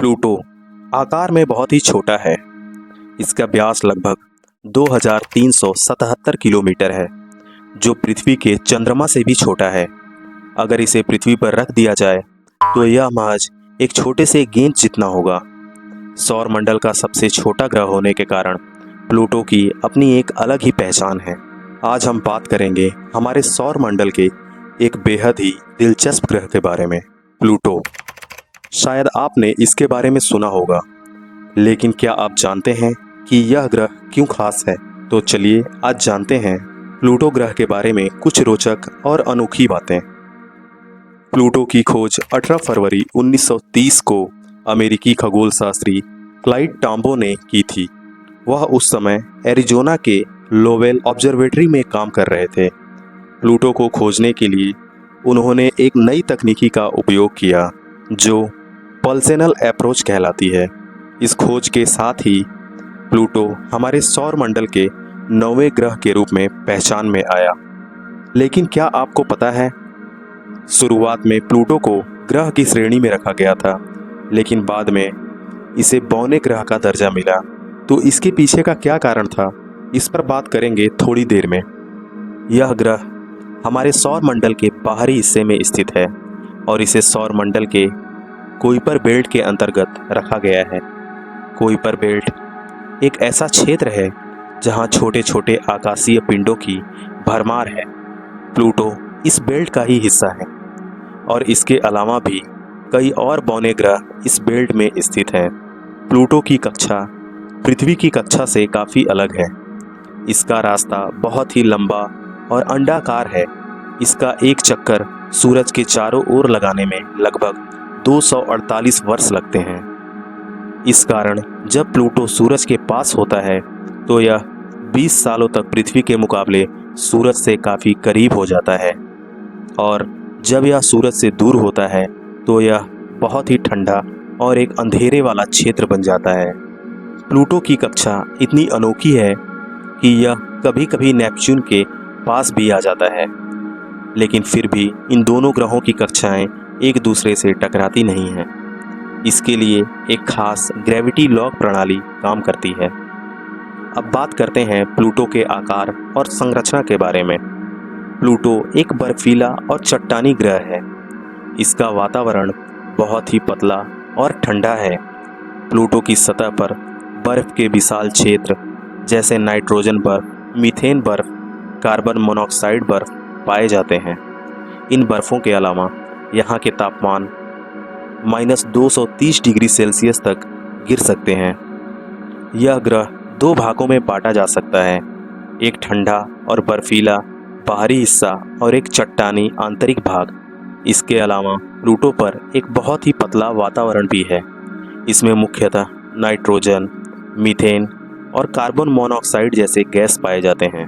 Pluto आकार में बहुत ही छोटा है। इसका व्यास लगभग 2377 किलोमीटर है, जो पृथ्वी के चंद्रमा से भी छोटा है। अगर इसे पृथ्वी पर रख दिया जाए तो यह महज एक छोटे से गेंद जितना होगा। सौर मंडल का सबसे छोटा ग्रह होने के कारण प्लूटो की अपनी एक अलग ही पहचान है। आज हम बात करेंगे हमारे सौर मंडल के एक बेहद ही दिलचस्प ग्रह के बारे में, प्लूटो। शायद आपने इसके बारे में सुना होगा, लेकिन क्या आप जानते हैं कि यह ग्रह क्यों खास है? तो चलिए आज जानते हैं प्लूटो ग्रह के बारे में कुछ रोचक और अनोखी बातें। प्लूटो की खोज 18 फरवरी 1930 को अमेरिकी खगोलशास्त्री क्लाइड टॉम्बो ने की थी। वह उस समय एरिज़ोना के लोवेल ऑब्जर्वेटरी में काम कर रहे थे। प्लूटो को खोजने के लिए उन्होंने एक नई तकनीकी का उपयोग किया जो पल्सेनल अप्रोच कहलाती है। इस खोज के साथ ही प्लूटो हमारे सौर मंडल के 9वें ग्रह के रूप में पहचान में आया। लेकिन क्या आपको पता है, शुरुआत में प्लूटो को ग्रह की श्रेणी में रखा गया था, लेकिन बाद में इसे बौने ग्रह का दर्जा मिला। तो इसके पीछे का क्या कारण था, इस पर बात करेंगे थोड़ी देर में। यह ग्रह हमारे सौर मंडल के बाहरी हिस्से में स्थित है और इसे सौर मंडल के कुइपर बेल्ट के अंतर्गत रखा गया है। कुइपर बेल्ट एक ऐसा क्षेत्र है जहां छोटे छोटे आकाशीय पिंडों की भरमार है। प्लूटो इस बेल्ट का ही हिस्सा है और इसके अलावा भी कई और बौने ग्रह इस बेल्ट में स्थित हैं। प्लूटो की कक्षा पृथ्वी की कक्षा से काफ़ी अलग है। इसका रास्ता बहुत ही लंबा और अंडाकार है। इसका एक चक्कर सूरज के चारों ओर लगाने में लगभग 248 वर्ष लगते हैं। इस कारण जब प्लूटो सूरज के पास होता है तो यह 20 सालों तक पृथ्वी के मुकाबले सूरज से काफ़ी करीब हो जाता है, और जब यह सूरज से दूर होता है तो यह बहुत ही ठंडा और एक अंधेरे वाला क्षेत्र बन जाता है। प्लूटो की कक्षा इतनी अनोखी है कि यह कभी कभी नेपच्यून के पास भी आ जाता है, लेकिन फिर भी इन दोनों ग्रहों की कक्षाएं एक दूसरे से टकराती नहीं हैं। इसके लिए एक खास ग्रेविटी लॉक प्रणाली काम करती है। अब बात करते हैं प्लूटो के आकार और संरचना के बारे में। प्लूटो एक बर्फीला और चट्टानी ग्रह है। इसका वातावरण बहुत ही पतला और ठंडा है। प्लूटो की सतह पर बर्फ के विशाल क्षेत्र जैसे नाइट्रोजन बर्फ, मीथेन बर्फ, कार्बन मोनोऑक्साइड बर्फ पाए जाते हैं। इन बर्फ़ों के अलावा यहाँ के तापमान -230 डिग्री सेल्सियस तक गिर सकते हैं। यह ग्रह दो भागों में बांटा जा सकता है, एक ठंडा और बर्फीला बाहरी हिस्सा और एक चट्टानी आंतरिक भाग। इसके अलावा प्लूटो पर एक बहुत ही पतला वातावरण भी है। इसमें मुख्यतः नाइट्रोजन, मीथेन और कार्बन मोनोऑक्साइड जैसे गैस पाए जाते हैं।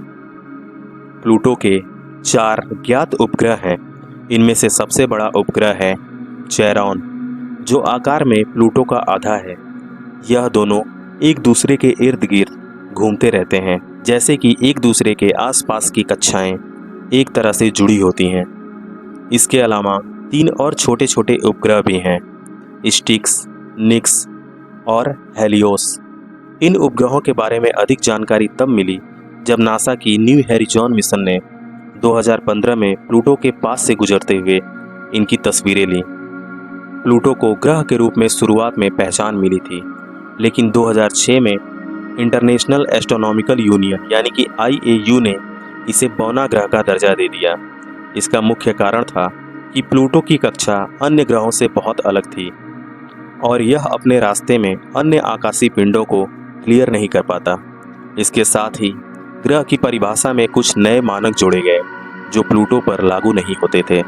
प्लूटो के 4 ज्ञात उपग्रह हैं। इनमें से सबसे बड़ा उपग्रह है चेरॉन, जो आकार में प्लूटो का आधा है। यह दोनों एक दूसरे के इर्द गिर्द घूमते रहते हैं, जैसे कि एक दूसरे के आसपास की कक्षाएं एक तरह से जुड़ी होती हैं। इसके अलावा 3 और छोटे छोटे उपग्रह भी हैं, स्टिक्स, निक्स और हेलियोस। इन उपग्रहों के बारे में अधिक जानकारी तब मिली जब नासा की न्यू होराइज़न मिशन ने 2015 में प्लूटो के पास से गुजरते हुए इनकी तस्वीरें लीं। प्लूटो को ग्रह के रूप में शुरुआत में पहचान मिली थी, लेकिन 2006 में इंटरनेशनल एस्ट्रोनॉमिकल यूनियन यानी कि IAU ने इसे बौना ग्रह का दर्जा दे दिया। इसका मुख्य कारण था कि प्लूटो की कक्षा अन्य ग्रहों से बहुत अलग थी और यह अपने रास्ते में अन्य आकाशीय पिंडों को क्लियर नहीं कर पाता। इसके साथ ही ग्रह की परिभाषा में कुछ नए मानक जोड़े गए जो प्लूटो पर लागू नहीं होते थे।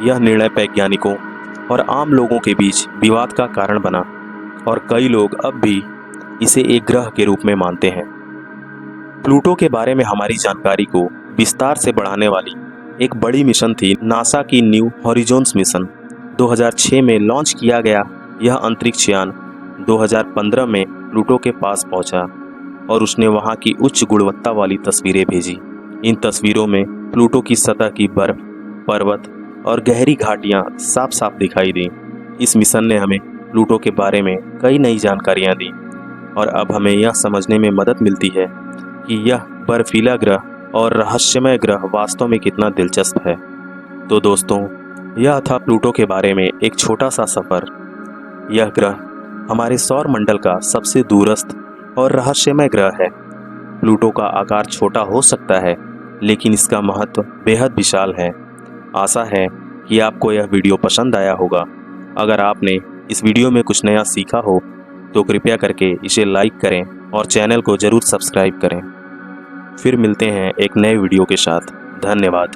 यह निर्णय वैज्ञानिकों और आम लोगों के बीच विवाद का कारण बना और कई लोग अब भी इसे एक ग्रह के रूप में मानते हैं। प्लूटो के बारे में हमारी जानकारी को विस्तार से बढ़ाने वाली एक बड़ी मिशन थी नासा की न्यू होराइज़न मिशन। 2006 में लॉन्च किया गया यह अंतरिक्ष यान 2015 में प्लूटो के पास पहुंचा और उसने वहां की उच्च गुणवत्ता वाली तस्वीरें भेजी। इन तस्वीरों में प्लूटो की सतह की बर्फ, पर्वत और गहरी घाटियां साफ साफ दिखाई दी। इस मिशन ने हमें प्लूटो के बारे में कई नई जानकारियां दी और अब हमें यह समझने में मदद मिलती है कि यह बर्फीला ग्रह और रहस्यमय ग्रह वास्तव में कितना दिलचस्प है। तो दोस्तों, यह था प्लूटो के बारे में एक छोटा सा सफ़र। यह ग्रह हमारे सौर मंडल का सबसे दूरस्थ और रहस्यमय ग्रह है। प्लूटो का आकार छोटा हो सकता है, लेकिन इसका महत्व बेहद विशाल है। आशा है कि आपको यह वीडियो पसंद आया होगा। अगर आपने इस वीडियो में कुछ नया सीखा हो तो कृपया करके इसे लाइक करें और चैनल को ज़रूर सब्सक्राइब करें। फिर मिलते हैं एक नए वीडियो के साथ। धन्यवाद।